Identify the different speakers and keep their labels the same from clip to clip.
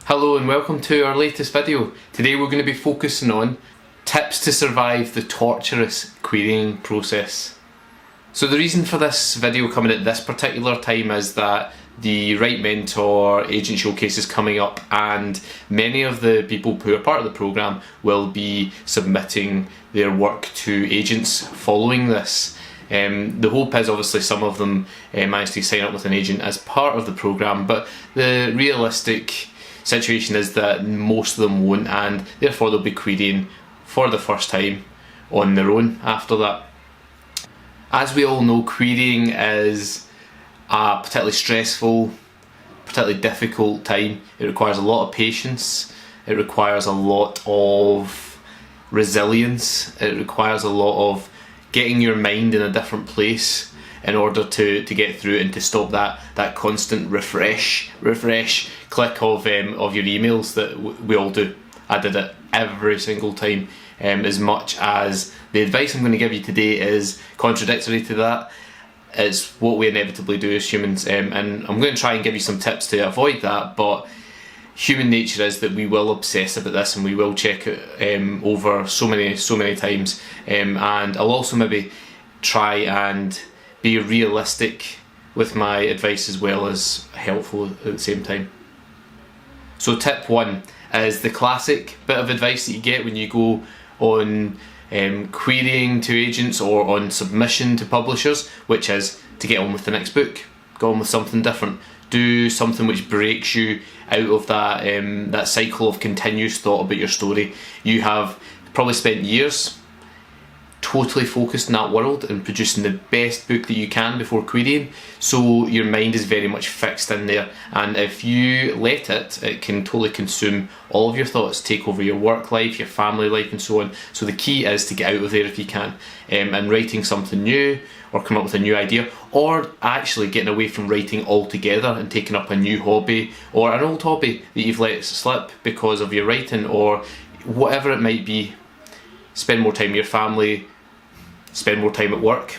Speaker 1: Hello and welcome to our latest video. Today we're going to be focusing on tips to survive the torturous querying process. So the reason for this video coming at this particular time is that the Write Mentor Agent Showcase is coming up, and many of the people who are part of the programme will be submitting their work to agents following this. The hope is obviously some of them manage to sign up with an agent as part of the programme, but the realistic situation is that most of them won't, and therefore they'll be querying for the first time on their own after that. As we all know, querying is a particularly stressful, particularly difficult time. It requires a lot of patience, it requires a lot of resilience, it requires a lot of getting your mind in a different place in order to get through it and to stop that constant refresh click of your emails that we all do. I did it every single time. As much as the advice I'm going to give you today is contradictory to that, it's what we inevitably do as humans, and I'm going to try and give you some tips to avoid that, but human nature is that we will obsess about this and we will check it over so many times, and I'll also maybe try and be realistic with my advice as well as helpful at the same time. So tip 1 is the classic bit of advice that you get when you go on querying to agents or on submission to publishers, which is to get on with the next book, go on with something different, do something which breaks you out of that cycle of continuous thought about your story. You have probably spent years totally focused in that world and producing the best book that you can before querying, so your mind is very much fixed in there, and if you let it can totally consume all of your thoughts, take over your work life, your family life and so on. So the key is to get out of there if you can, and writing something new or coming up with a new idea, or actually getting away from writing altogether and taking up a new hobby or an old hobby that you've let slip because of your writing or whatever it might be. Spend more time with your family, spend more time at work.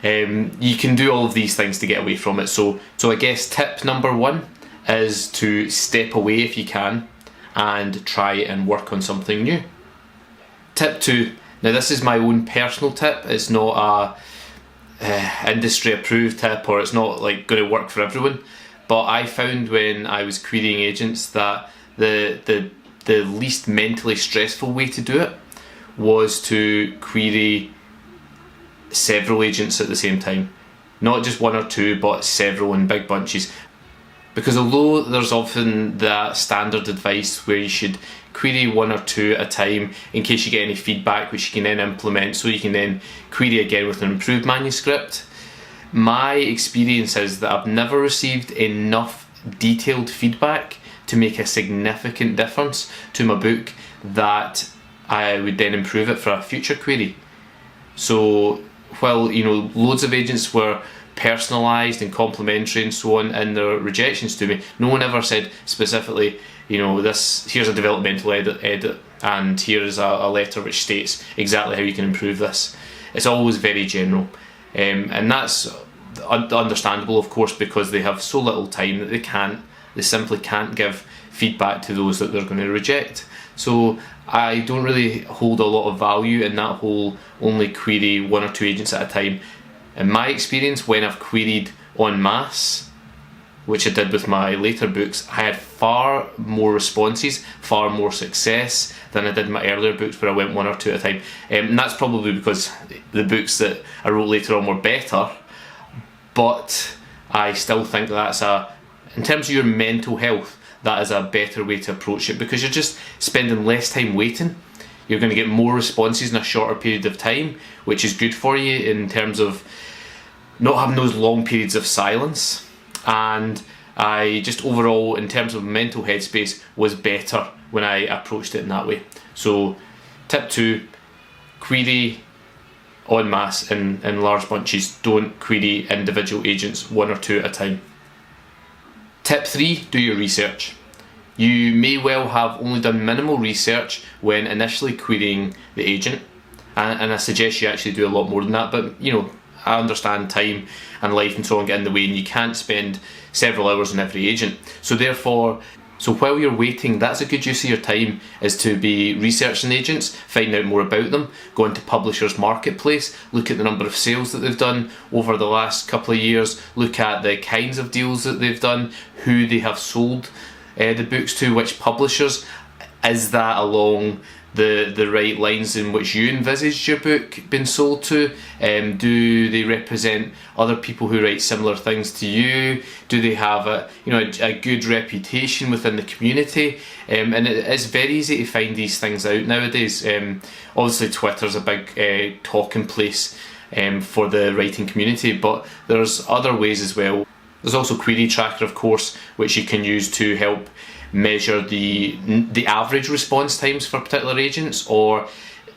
Speaker 1: You can do all of these things to get away from it. So I guess tip number 1 is to step away if you can and try and work on something new. Tip 2, now this is my own personal tip, it's not a industry approved tip, or it's not like going to work for everyone, but I found when I was querying agents that the least mentally stressful way to do it was to query several agents at the same time. Not just one or two, but several in big bunches. Because although there's often that standard advice where you should query 1 or 2 at a time in case you get any feedback which you can then implement, so you can then query again with an improved manuscript, my experience is that I've never received enough detailed feedback to make a significant difference to my book that I would then improve it for a future query. So while loads of agents were personalised and complimentary and so on in their rejections to me, no one ever said specifically, here's a developmental edit and here is a letter which states exactly how you can improve this. It's always very general, and that's understandable, of course, because they have so little time that they simply can't give feedback to those that they're going to reject. So I don't really hold a lot of value in that whole only query 1 or 2 agents at a time. In my experience, when I've queried en masse, which I did with my later books, I had far more responses, far more success than I did in my earlier books where I went 1 or 2 at a time. And that's probably because the books that I wrote later on were better, but I still think that's in terms of your mental health, that is a better way to approach it, because you're just spending less time waiting. You're going to get more responses in a shorter period of time, which is good for you in terms of not having those long periods of silence. And I just overall, in terms of mental headspace, was better when I approached it in that way. So tip 2, query en masse in large bunches. Don't query individual agents 1 or 2 at a time. Tip 3, do your research. You may well have only done minimal research when initially querying the agent, and I suggest you actually do a lot more than that, but I understand time and life and so on get in the way, and you can't spend several hours on every agent. So therefore, So while you're waiting, that's a good use of your time, is to be researching agents, find out more about them, go into Publishers Marketplace, look at the number of sales that they've done over the last couple of years, look at the kinds of deals that they've done, who they have sold the books to, which publishers. Is that along the right lines in which you envisaged your book being sold to? Do they represent other people who write similar things to you? Do they have a good reputation within the community? And it's very easy to find these things out nowadays. Obviously Twitter's a big talking place for the writing community, but there's other ways as well. There's also Query Tracker, of course, which you can use to help measure the average response times for particular agents, or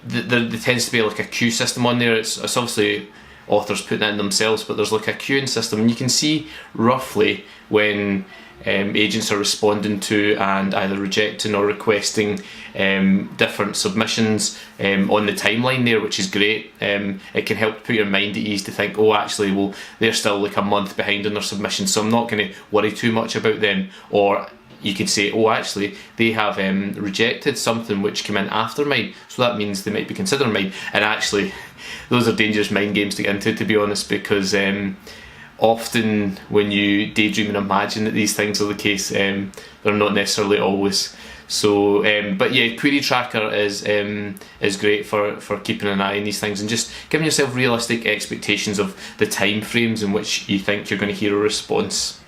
Speaker 1: there tends to be like a queue system on there. It's obviously authors putting it in themselves, but there's like a queuing system, and you can see roughly when agents are responding to and either rejecting or requesting different submissions on the timeline there, which is great. It can help put your mind at ease to think, oh, actually, well, they're still like a month behind on their submission, so I'm not going to worry too much about them. Or you could say, oh, actually, they have rejected something which came in after mine, so that means they might be considering mine. And actually, those are dangerous mind games to get into, to be honest, because often when you daydream and imagine that these things are the case, they're not necessarily always. So, but yeah, Query Tracker is great for keeping an eye on these things and just giving yourself realistic expectations of the time frames in which you think you're going to hear a response.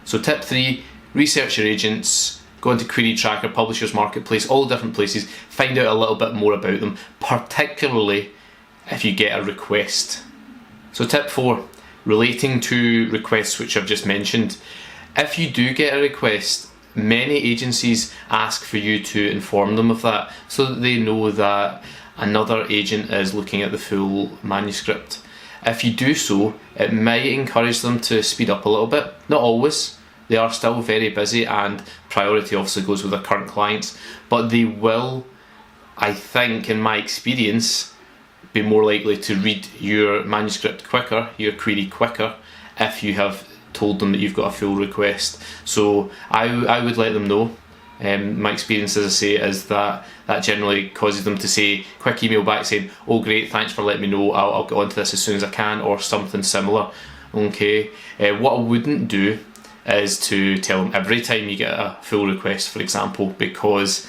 Speaker 1: So tip 3, research your agents, go into Query Tracker, Publishers Marketplace, all different places, find out a little bit more about them, particularly if you get a request. So tip 4, relating to requests which I've just mentioned. If you do get a request, many agencies ask for you to inform them of that so that they know that another agent is looking at the full manuscript. If you do so, it might encourage them to speed up a little bit. Not always. They are still very busy and priority obviously goes with their current clients, but they will, I think, in my experience, be more likely to read your manuscript quicker, your query quicker, if you have told them that you've got a full request. So I would let them know. My experience, as I say, is that generally causes them to say, quick email back saying, oh great, thanks for letting me know, I'll get onto this as soon as I can, or something similar. Okay. What I wouldn't do is to tell them every time you get a full request, for example, because,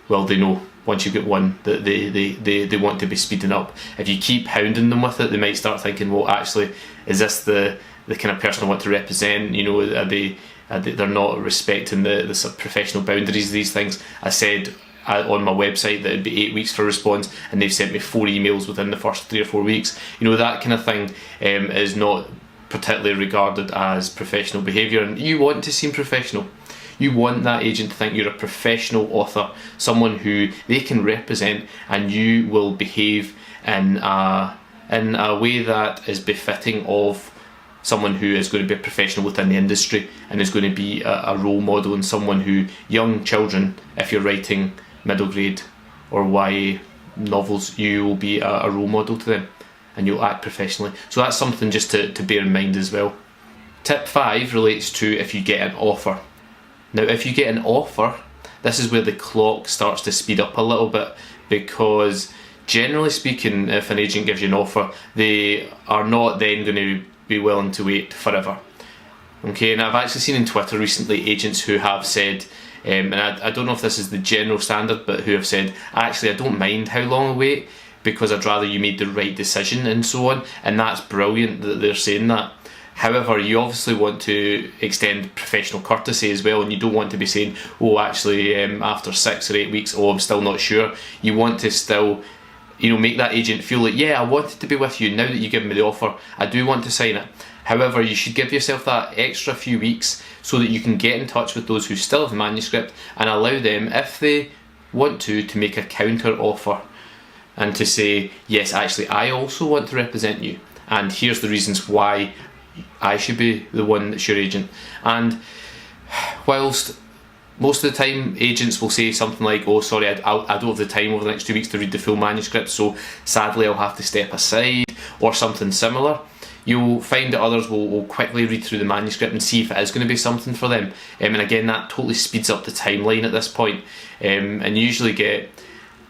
Speaker 1: well, they know once you get one that they want to be speeding up. If you keep hounding them with it, they might start thinking, well, actually, is this the kind of person I want to represent? You know, they're not respecting the sort of professional boundaries of these things. I said on my website that it'd be 8 weeks for a response, and they've sent me 4 emails within the first 3 or 4 weeks. You know, that kind of thing is not particularly regarded as professional behaviour, and you want to seem professional. You want that agent to think you're a professional author, someone who they can represent, and you will behave in a way that is befitting of someone who is going to be a professional within the industry and is going to be a role model, and someone who young children, if you're writing middle grade or YA novels, you will be a role model to them and you'll act professionally. So that's something just to bear in mind as well. Tip 5 relates to if you get an offer. Now, if you get an offer, this is where the clock starts to speed up a little bit, because generally speaking, if an agent gives you an offer, they are not then going to be willing to wait forever. Okay, and I've actually seen in Twitter recently agents who have said, and I don't know if this is the general standard, but who have said, actually, I don't mind how long I wait, because I'd rather you made the right decision and so on. And that's brilliant that they're saying that. However, you obviously want to extend professional courtesy as well, and you don't want to be saying, oh, actually, after 6 or 8 weeks, oh, I'm still not sure. You want to still, make that agent feel like, yeah, I wanted to be with you. Now that you give me the offer, I do want to sign it. However, you should give yourself that extra few weeks so that you can get in touch with those who still have the manuscript and allow them, if they want to make a counter offer and to say, yes, actually, I also want to represent you, and here's the reasons why I should be the one that's your agent. And whilst most of the time agents will say something like, oh, sorry, I don't have the time over the next 2 weeks to read the full manuscript, so sadly I'll have to step aside, or something similar, you'll find that others will quickly read through the manuscript and see if it is going to be something for them. And again, that totally speeds up the timeline at this point. And you usually get,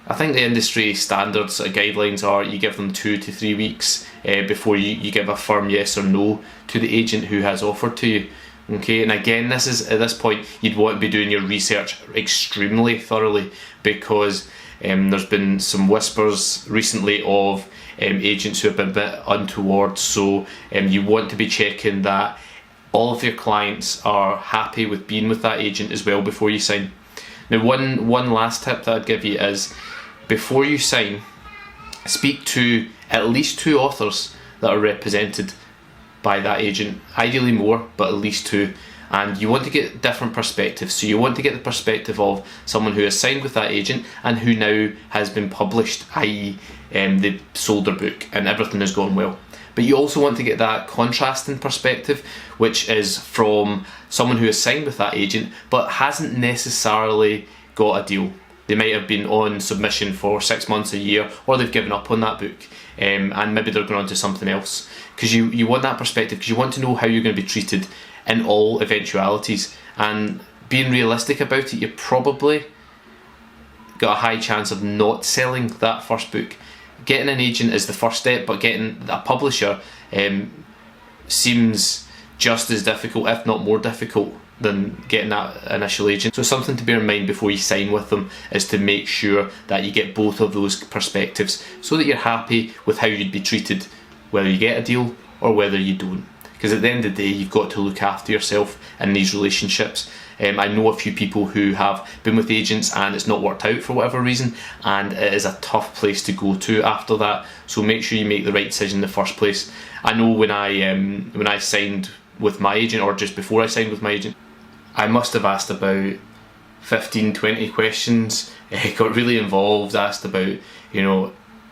Speaker 1: I think the industry standards guidelines are you give them 2 to 3 weeks before you give a firm yes or no to the agent who has offered to you. Okay, and again, this is at this point you'd want to be doing your research extremely thoroughly, because there's been some whispers recently of agents who have been a bit untoward, so you want to be checking that all of your clients are happy with being with that agent as well before you sign. Now, one last tip that I'd give you is, before you sign, speak to at least 2 authors that are represented by that agent, ideally more, but at least 2. And you want to get different perspectives. So you want to get the perspective of someone who has signed with that agent and who now has been published, i.e. they've sold their book and everything has gone well. But you also want to get that contrasting perspective, which is from someone who has signed with that agent but hasn't necessarily got a deal. They might have been on submission for 6 months, a year, or they've given up on that book, and maybe they're going on to something else. Because you want that perspective, because you want to know how you're going to be treated in all eventualities. And being realistic about it, you probably got a high chance of not selling that first book. Getting an agent is the first step, but getting a publisher seems just as difficult, if not more difficult, than getting that initial agent. So something to bear in mind before you sign with them is to make sure that you get both of those perspectives, so that you're happy with how you'd be treated whether you get a deal or whether you don't. Because at the end of the day, you've got to look after yourself in these relationships. I know a few people who have been with agents and it's not worked out for whatever reason, and it is a tough place to go to after that. So make sure you make the right decision in the first place. I know when I signed with my agent, or just before I signed with my agent, I must have asked about 15-20 questions. Got really involved, asked about,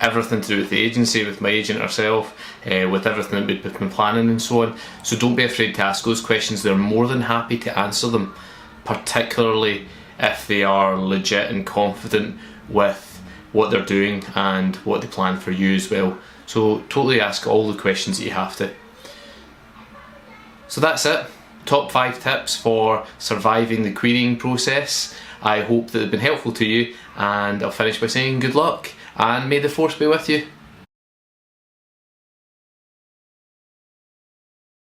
Speaker 1: everything to do with the agency, with my agent herself, with everything that we'd been planning and so on. So don't be afraid to ask those questions. They're more than happy to answer them, particularly if they are legit and confident with what they're doing and what they plan for you as well. So totally ask all the questions that you have to. So that's it. Top 5 tips for surviving the querying process. I hope that they've been helpful to you, and I'll finish by saying good luck and may the force be with you.